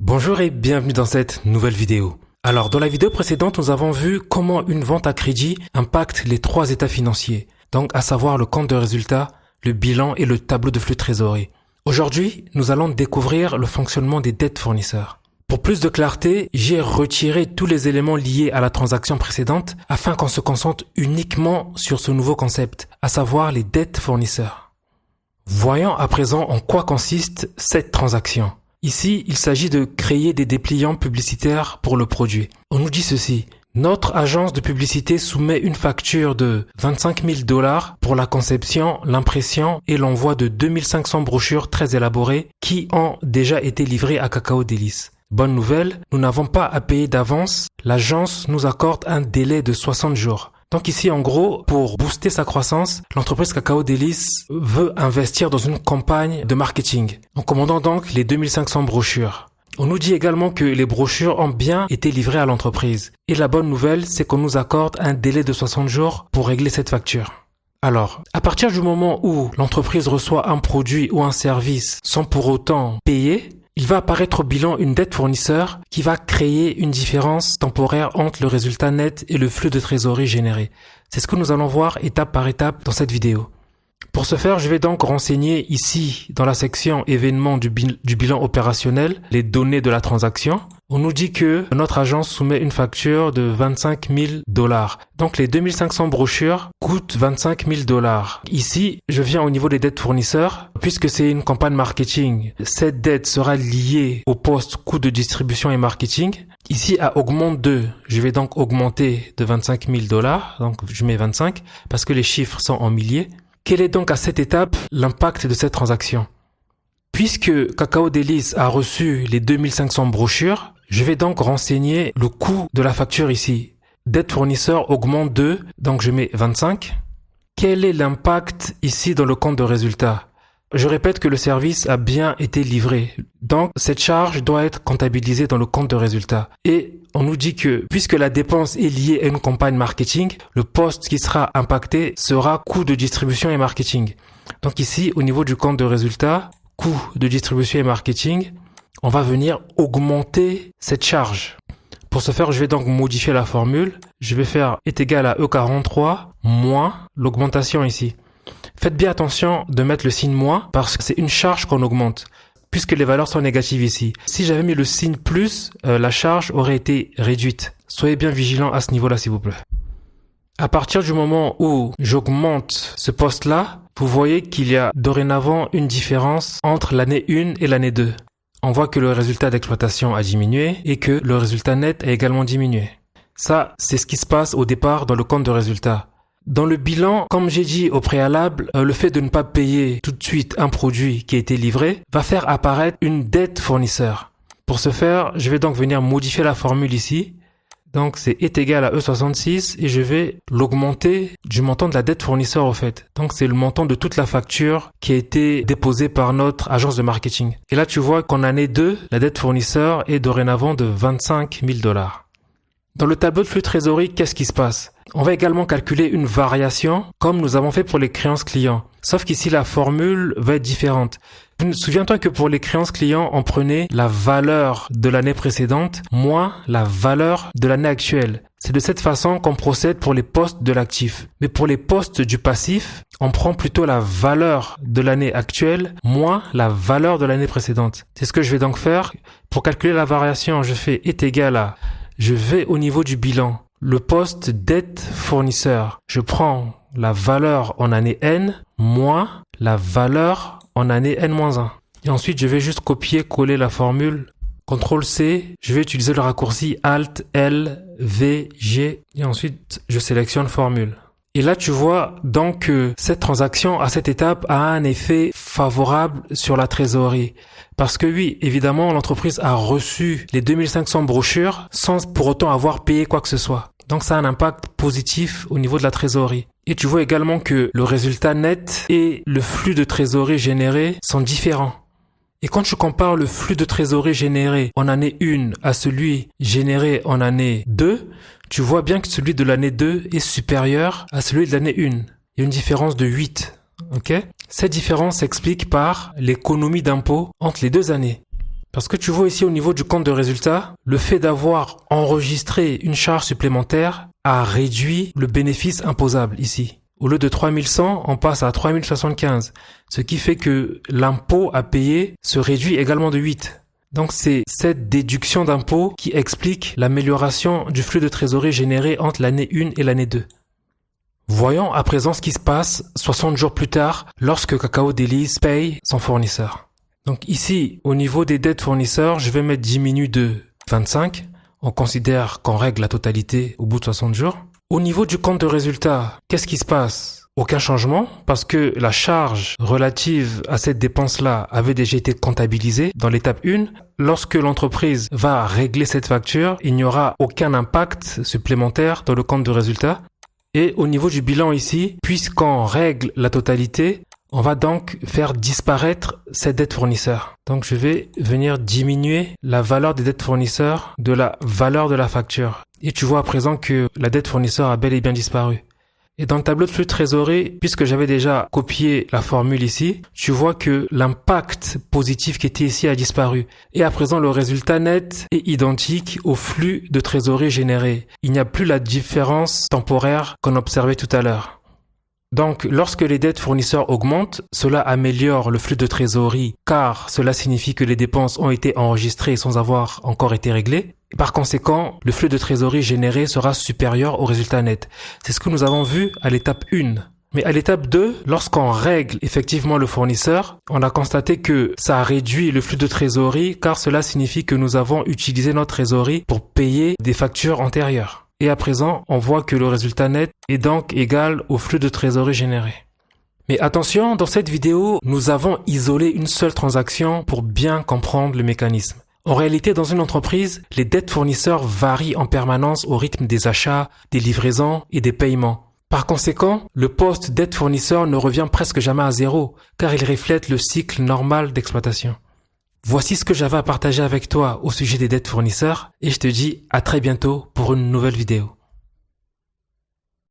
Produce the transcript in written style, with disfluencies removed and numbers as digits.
Bonjour et bienvenue dans cette nouvelle vidéo. Alors, dans la vidéo précédente, nous avons vu comment une vente à crédit impacte les trois états financiers, donc à savoir le compte de résultat, le bilan et le tableau de flux de trésorerie. Aujourd'hui, nous allons découvrir le fonctionnement des dettes fournisseurs. Pour plus de clarté, j'ai retiré tous les éléments liés à la transaction précédente afin qu'on se concentre uniquement sur ce nouveau concept, à savoir les dettes fournisseurs. Voyons à présent en quoi consiste cette transaction. Ici, il s'agit de créer des dépliants publicitaires pour le produit. On nous dit ceci. Notre agence de publicité soumet une facture de 25 000 $ pour la conception, l'impression et l'envoi de 2500 brochures très élaborées qui ont déjà été livrées à Cacao Délices. Bonne nouvelle, nous n'avons pas à payer d'avance. L'agence nous accorde un délai de 60 jours. Donc ici, en gros, pour booster sa croissance, l'entreprise Cacao Délices veut investir dans une campagne de marketing, en commandant donc les 2500 brochures. On nous dit également que les brochures ont bien été livrées à l'entreprise. Et la bonne nouvelle, c'est qu'on nous accorde un délai de 60 jours pour régler cette facture. Alors, à partir du moment où l'entreprise reçoit un produit ou un service sans pour autant payer, il va apparaître au bilan une dette fournisseur qui va créer une différence temporaire entre le résultat net et le flux de trésorerie généré. C'est ce que nous allons voir étape par étape dans cette vidéo. Pour ce faire, je vais donc renseigner ici, dans la section événements du bilan opérationnel, les données de la transaction. On nous dit que notre agence soumet une facture de 25 000 $. Donc les 2500 brochures coûtent 25 000 $. Ici, je viens au niveau des dettes fournisseurs. Puisque c'est une campagne marketing, cette dette sera liée au poste coût de distribution et marketing. Ici, à augmente 2, je vais donc augmenter de 25 000 $. Donc je mets 25 parce que les chiffres sont en milliers. Quel est donc à cette étape l'impact de cette transaction? Puisque Cacao Délices a reçu les 2500 brochures, je vais donc renseigner le coût de la facture ici. Dette fournisseur augmente 2, donc je mets 25. Quel est l'impact ici dans le compte de résultat? Je répète que le service a bien été livré. Donc, cette charge doit être comptabilisée dans le compte de résultat. Et on nous dit que, puisque la dépense est liée à une campagne marketing, le poste qui sera impacté sera coût de distribution et marketing. Donc ici, au niveau du compte de résultat, coût de distribution et marketing, on va venir augmenter cette charge. Pour ce faire, je vais donc modifier la formule. Je vais faire est égal à E43 moins l'augmentation ici. Faites bien attention de mettre le signe moins parce que c'est une charge qu'on augmente puisque les valeurs sont négatives ici. Si j'avais mis le signe plus, la charge aurait été réduite. Soyez bien vigilants à ce niveau-là s'il vous plaît. À partir du moment où j'augmente ce poste-là, vous voyez qu'il y a dorénavant une différence entre l'année 1 et l'année 2. On voit que le résultat d'exploitation a diminué et que le résultat net a également diminué. Ça, c'est ce qui se passe au départ dans le compte de résultat. Dans le bilan, comme j'ai dit au préalable, le fait de ne pas payer tout de suite un produit qui a été livré va faire apparaître une dette fournisseur. Pour ce faire, je vais donc venir modifier la formule ici. Donc c'est est égal à E66 et je vais l'augmenter du montant de la dette fournisseur au fait. Donc c'est le montant de toute la facture qui a été déposée par notre agence de marketing. Et là tu vois qu'en année 2, la dette fournisseur est dorénavant de 25 000 $. Dans le tableau de flux de trésorerie, qu'est-ce qui se passe? On va également calculer une variation comme nous avons fait pour les créances clients. Sauf qu'ici, la formule va être différente. Souviens-toi que pour les créances clients, on prenait la valeur de l'année précédente moins la valeur de l'année actuelle. C'est de cette façon qu'on procède pour les postes de l'actif. Mais pour les postes du passif, on prend plutôt la valeur de l'année actuelle moins la valeur de l'année précédente. C'est ce que je vais donc faire. Pour calculer la variation, je fais est égal à... Je vais au niveau du bilan. Le poste dette fournisseur. Je prends la valeur en année N moins la valeur en année N-1. Et ensuite, je vais juste copier-coller la formule. CTRL-C. Je vais utiliser le raccourci Alt-L-V-G. Et ensuite, je sélectionne formule. Et là, tu vois donc que cette transaction à cette étape a un effet favorable sur la trésorerie. Parce que oui, évidemment, l'entreprise a reçu les 2500 brochures sans pour autant avoir payé quoi que ce soit. Donc ça a un impact positif au niveau de la trésorerie. Et tu vois également que le résultat net et le flux de trésorerie généré sont différents. Et quand tu compares le flux de trésorerie généré en année 1 à celui généré en année 2, tu vois bien que celui de l'année 2 est supérieur à celui de l'année 1. Il y a une différence de 8. Ok ? Cette différence s'explique par l'économie d'impôt entre les deux années. Parce que tu vois ici au niveau du compte de résultat, le fait d'avoir enregistré une charge supplémentaire a réduit le bénéfice imposable ici. Au lieu de 3100, on passe à 3075, ce qui fait que l'impôt à payer se réduit également de 8. Donc c'est cette déduction d'impôt qui explique l'amélioration du flux de trésorerie généré entre l'année 1 et l'année 2. Voyons à présent ce qui se passe 60 jours plus tard lorsque Kakao Delice paye son fournisseur. Donc ici, au niveau des dettes fournisseurs, je vais mettre diminue de 25. On considère qu'on règle la totalité au bout de 60 jours. Au niveau du compte de résultat, qu'est-ce qui se passe? Aucun changement parce que la charge relative à cette dépense-là avait déjà été comptabilisée dans l'étape 1. Lorsque l'entreprise va régler cette facture, il n'y aura aucun impact supplémentaire dans le compte de résultat. Et au niveau du bilan ici, puisqu'on règle la totalité, on va donc faire disparaître ces dettes fournisseurs. Donc je vais venir diminuer la valeur des dettes fournisseurs de la valeur de la facture. Et tu vois à présent que la dette fournisseur a bel et bien disparu. Et dans le tableau de flux de trésorerie, puisque j'avais déjà copié la formule ici, tu vois que l'impact positif qui était ici a disparu. Et à présent, le résultat net est identique au flux de trésorerie généré. Il n'y a plus la différence temporaire qu'on observait tout à l'heure. Donc, lorsque les dettes fournisseurs augmentent, cela améliore le flux de trésorerie car cela signifie que les dépenses ont été enregistrées sans avoir encore été réglées. Par conséquent, le flux de trésorerie généré sera supérieur au résultat net. C'est ce que nous avons vu à l'étape 1. Mais à l'étape 2, lorsqu'on règle effectivement le fournisseur, on a constaté que ça a réduit le flux de trésorerie car cela signifie que nous avons utilisé notre trésorerie pour payer des factures antérieures. Et à présent, on voit que le résultat net est donc égal au flux de trésorerie généré. Mais attention, dans cette vidéo, nous avons isolé une seule transaction pour bien comprendre le mécanisme. En réalité, dans une entreprise, les dettes fournisseurs varient en permanence au rythme des achats, des livraisons et des paiements. Par conséquent, le poste dette fournisseur ne revient presque jamais à zéro, car il reflète le cycle normal d'exploitation. Voici ce que j'avais à partager avec toi au sujet des dettes fournisseurs et je te dis à très bientôt pour une nouvelle vidéo.